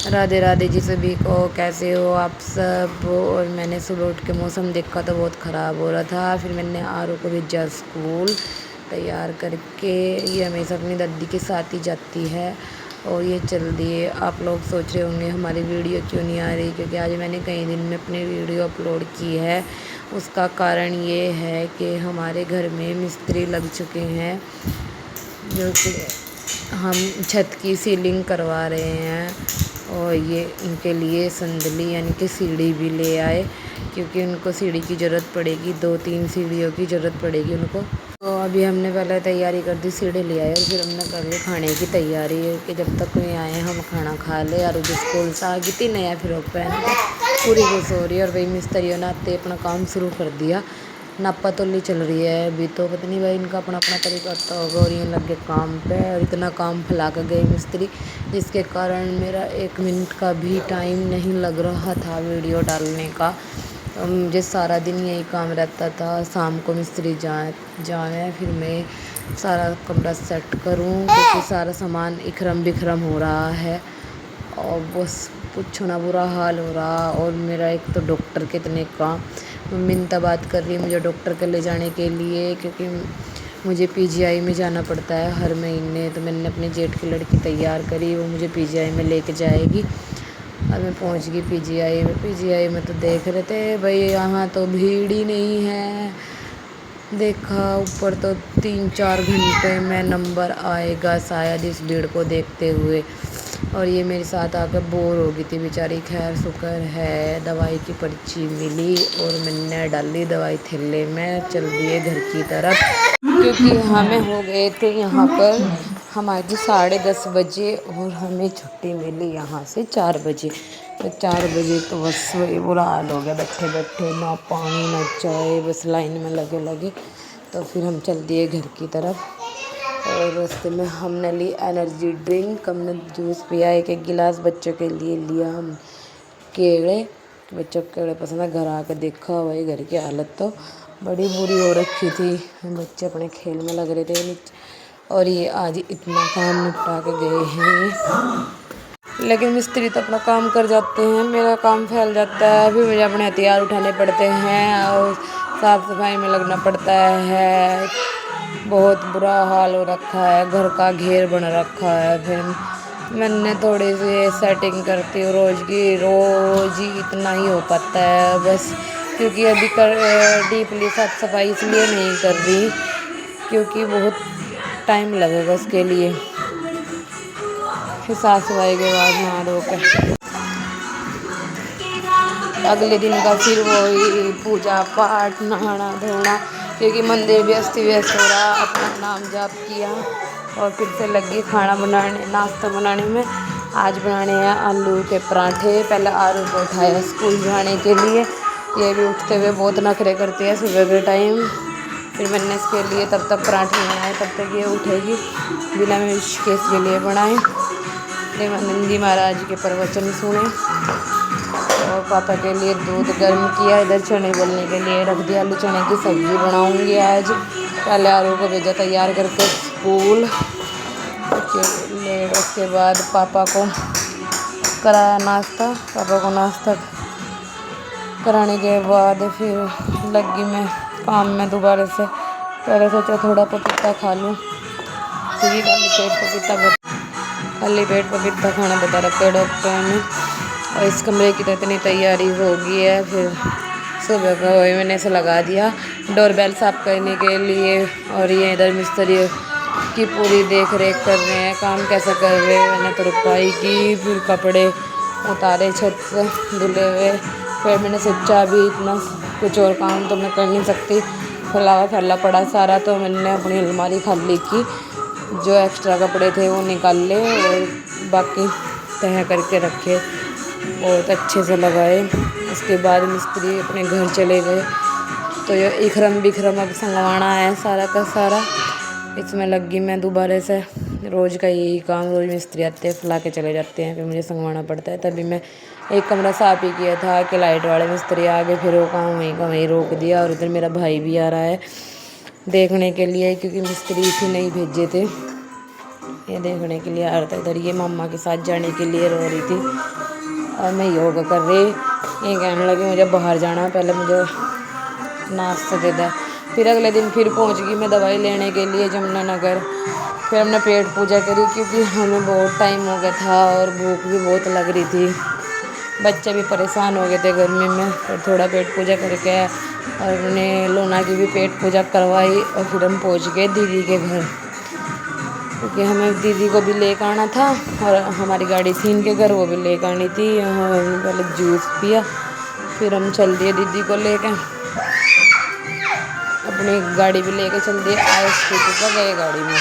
राधे राधे जी सभी को। कैसे हो आप सब। और मैंने सुबह उठ के मौसम देखा तो बहुत ख़राब हो रहा था। फिर मैंने आरू को भेजा स्कूल तैयार करके। ये हमेशा अपनी दादी के साथ ही जाती है और ये चल दिए। आप लोग सोच रहे होंगे हमारी वीडियो क्यों नहीं आ रही, क्योंकि आज मैंने कई दिन में अपनी वीडियो अपलोड की है। उसका कारण ये है कि हमारे घर में मिस्त्री लग चुके हैं, जो कि हम छत की सीलिंग करवा रहे हैं। और ये उनके लिए संदली यानी कि सीढ़ी भी ले आए, क्योंकि उनको सीढ़ी की ज़रूरत पड़ेगी। 2-3 सीढ़ियों की ज़रूरत पड़ेगी उनको। तो अभी हमने पहले तैयारी कर दी, सीढ़ी ले आए और फिर हमने कर ली खाने की तैयारी कि जब तक कोई आए हम खाना खा ले। और जो स्कूल से आ गई थी नया फ्रॉक पहन के पूरी खुश हो रही है। और वही मिस्त्रियों ने आते अपना काम शुरू कर दिया। नापा तोली चल रही है अभी तो। पता नहीं भाई इनका अपना अपना तरीका होता होगा। और ये लग गए काम पे और इतना काम फैला कर गए मिस्त्री, जिसके कारण मेरा 1 मिनट का भी टाइम नहीं लग रहा था वीडियो डालने का। मुझे सारा दिन यही काम रहता था। शाम को मिस्त्री जाए फिर मैं सारा कमरा सेट करूं, क्योंकि सारा सामान इखरम बिखरम हो रहा है और बस पूछो ना, बुरा हाल हो रहा। और मेरा एक तो डॉक्टर के इतने काम, मम्मी ने बात कर रही है मुझे डॉक्टर के ले जाने के लिए, क्योंकि मुझे पीजीआई में जाना पड़ता है हर महीने। तो मैंने अपने जेठ की लड़की तैयार करी, वो मुझे पीजीआई में लेके जाएगी। अब मैं पहुंच गई पीजीआई में। पीजीआई में तो देख रहे थे भाई यहाँ तो भीड़ ही नहीं है। देखा ऊपर तो 3-4 घंटे में नंबर आएगा शायद इस भीड़ को देखते हुए। और ये मेरे साथ आकर बोर हो गई थी बेचारी। खैर शुक्र है दवाई की पर्ची मिली और मैंने डाली दवाई थैले में। चल दिए घर की तरफ, क्योंकि हमें हो गए थे यहाँ पर हमारी 10:30 बजे और हमें छुट्टी मिली यहाँ से 4 बजे। तो 4 बजे तो बस वही बुरा हाल हो गया, बैठे बैठे ना पानी ना चाय, बस लाइन में लगे लगे। तो फिर हम चल दिए घर की तरफ। और रास्ते में हमने ली एनर्जी ड्रिंक, हमने जूस पिया। एक गिलास बच्चों के लिए लिया हम केले, बच्चों को केले पसंद है। घर आकर देखा वही घर की हालत तो बड़ी बुरी हो रखी थी। बच्चे अपने खेल में लग रहे थे नीचे। और ये आज इतना काम निपटा के गए हैं, लेकिन मिस्त्री तो अपना काम कर जाते हैं, मेरा काम फैल जाता है। फिर मुझे अपने हथियार उठाने पड़ते हैं और साफ़ सफाई में लगना पड़ता है। बहुत बुरा हाल हो रखा है, घर का घेर बन रखा है। फिर मैंने थोड़ी सी सेटिंग करती हूँ रोज़ की, रोज़ ही इतना ही हो पाता है बस। क्योंकि अभी डीपली साफ सफाई इसलिए नहीं कर रही क्योंकि बहुत टाइम लगेगा उसके लिए। फिर साफ सफाई के बाद नहा धो के अगले दिन का फिर वही पूजा पाठ नहाना धोना, क्योंकि मंदिर भी अस्त व्यस्त हो रहा। अपना नाम जाप किया और फिर से लगी खाना बनाने, नाश्ता बनाने में। आज बनाने हैं आलू के पराठे। पहले आलू को उठाया स्कूल जाने के लिए, ये भी उठते हुए बहुत नखरे करती है सुबह के टाइम। फिर मैंने इसके लिए तब तक पराठे बनाए, तब तक ये उठेगी। बिना में ऋषिकेश के लिए बनाए, देवानंद जी महाराज के प्रवचन सुने। और पापा के लिए दूध गर्म किया, इधर चने बोलने के लिए रख दिया। आलू चने की सब्ज़ी बनाऊंगी आज। पहले आलू को भेजा तैयार करके स्कूल उसके बाद पापा को कराया नाश्ता। पापा को नाश्ता कराने के बाद फिर लगी मैं काम में दोबारा से। पहले सोचा थोड़ा पपीता खा लूँ, क्योंकि खाली पेट पपीता खाना बता रखा है डॉक्टर ने। और इस कमरे की तो इतनी तैयारी हो गई है। फिर सुबह का वही मैंने ऐसे लगा दिया डोरबेल साफ़ करने के लिए। और ये इधर मिस्त्री की पूरी देख रेख कर रहे हैं, काम कैसा कर रहे हैं। मैंने तो रुपाई की, फिर कपड़े उतारे छत से धुले हुए। फिर मैंने सोचा अभी इतना कुछ और काम तो मैं कर नहीं सकती, फैला पड़ा सारा। तो मैंने अपनी अलमारी खाली की, जो एक्स्ट्रा कपड़े थे वो निकाल ले और बाकी तह करके रखे, बहुत अच्छे से लगाए। उसके बाद मिस्त्री अपने घर चले गए। तो ये इखरम बिखरम अब संगवाना है सारा का सारा, इसमें लगी मैं दोबारा से। रोज़ का यही काम, रोज़ मिस्त्री आते हैं फैला के चले जाते हैं, फिर मुझे संगवाना पड़ता है। तभी मैं एक कमरा साफ़ ही किया था कि लाइट वाले मिस्त्री आ गए, फिर वो काम वहीं का वहीं रोक दिया। और इधर मेरा भाई भी आ रहा है देखने के लिए, क्योंकि मिस्त्री भी नहीं भेजे थे। ये देखने के लिए आ रहा था इधर। ये मम्मा के साथ जाने के लिए रो रही थी और मैं योगा कर रही। ये कहने लगी मुझे बाहर जाना, पहले मुझे नाश्ता दे दे। फिर अगले दिन फिर पहुंच गई मैं दवाई लेने के लिए यमुनानगर। फिर हमने पेट पूजा करी क्योंकि हमें बहुत टाइम हो गया था और भूख भी बहुत लग रही थी। बच्चे भी परेशान हो गए थे गर्मी में। फिर थोड़ा पेट पूजा करके और उन्हें लोना की भी पेट पूजा करवाई और फिर हम पहुंच गए दीदी के घर, क्योंकि हमें दीदी को भी लेकर आना था और हमारी गाड़ी थी इनके घर, वो भी लेकर आनी थी। हमने पहले जूस पिया, फिर हम चल दिए दीदी को लेकर, अपनी गाड़ी भी लेके चल दिए। आए स्कूटी पर गए गाड़ी में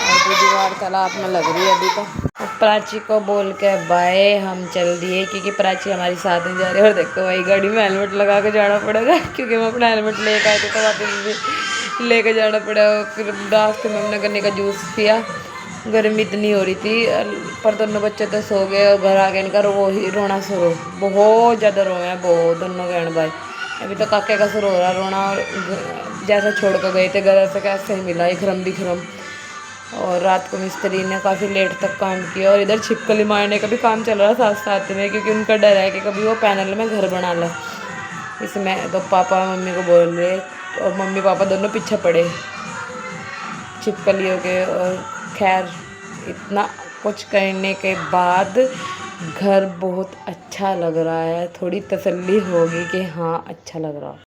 और दीदी वार्तालाप में लग रही है अभी तो। प्राची को बोल के बाय हम चल दिए, क्योंकि प्राची हमारी साथ में जा रही है। और देखो भाई गाड़ी में हेलमेट लगा के जाना पड़ेगा, क्योंकि हम अपना हेलमेट लेकर आए थे तो वापस भी लेके जाना पड़ेगा। फिर रास्ते में हमने गन्ने का जूस पिया। गर्मी इतनी हो रही थी पर दोनों बच्चे तो सो गए और घर आ गए इनका वो ही रोना शुरू, बहुत ज़्यादा रोए हैं बहुत दोनों बहन भाई। अभी तो काके का शुरू हो रहा रोना, और जैसे छोड़ कर गए थे घर से कैसे ही मिला इखरम दिखरम। और रात को मिस्त्री ने काफ़ी लेट तक काम किया और इधर छिपकली मारने का भी काम चल रहा साथ साथ में, क्योंकि उनका डर है कि कभी वो पैनल में घर बना ले। इसमें तो पापा मम्मी को बोल रहे और मम्मी पापा दोनों पीछे पड़े छिपकलियों के। और खैर इतना कुछ करने के बाद घर बहुत अच्छा लग रहा है, थोड़ी तसल्ली होगी कि हाँ अच्छा लग रहा।